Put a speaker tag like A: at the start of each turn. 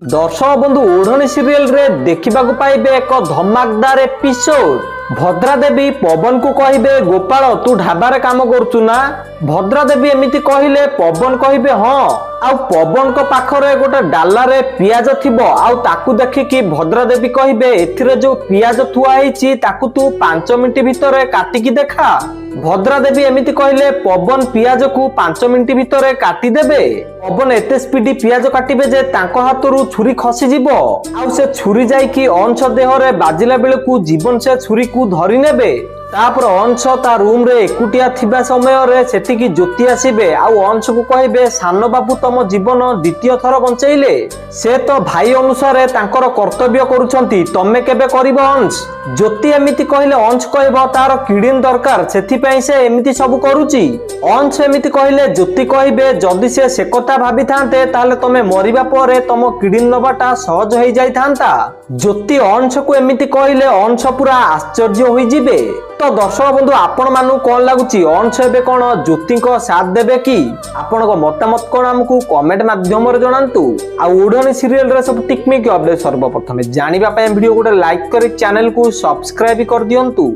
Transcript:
A: दर्शक बंधु ओढ़णी सीरियल रे देखा पाइबे एक धमाकदार एपिसोड। भद्रा देवी पवन को कहिबे गोपाल तू ढाबार काम करुचु ना। भद्रा देवी एमिति कहिले पवन कहिबे हाँ आउ पवन को पाखरे गोटे डाला रे पियाज थिबो आउ ताकू देखिकी भद्रा देवी कहिबे एथिरे जो पियाज थुआ ହେଇଛି ताकू तू 5 मिनिट भितर काटिकी देखा। भद्रा देवी एमिति कहिले पवन पियाज को 5 मिनिट भितर काटी देबे। पवन एते स्पीडी पियाज काटिबे जे तांको हातरू छुरी खसी जिवो आउ से छुरी जाईकी अंश देह रे बाजिला बेलकू जीवन से छुरी को धरी नेबे। तापर अंश ता रूम रे एकुटिया थिबा समय रे सेटिकी ज्योति आसीबे आउ अंश को कहिबे सान बाबू तम जीवन द्वितीय थर बंचैले से तो भाई अनुसार तांकर कर्तव्य करूछंती तमे केबे करिवो अंश। ज्योति एमिति कहिले अंश कहबो तार किडनी दरकार सेथि पई से एमिति सब करूची। अंश एमिति कहिले ज्योति कहिबे जदि से कथा भाबी थांते ताले तमे मरिबा परे तम किडनी नबाटा सहज होई जाई थांता। ज्योति अंश को एमिति कहिले अंश पूरा आश्चर्य होई जिबे। तो दर्शक बंधु आपण मानु कोन लागुची अंश एबे कोन ज्योति को साथ देबे कि आपण को मतामत कोन हमकु कमेंट माध्यम रे जणांतु। आ ओढ़णी सीरियल रे सब टेक्निक अपडेट सर्वप्रथम जानिबा पय वीडियो को लाइक करी चैनल को सब्सक्राइब कर दियंतु।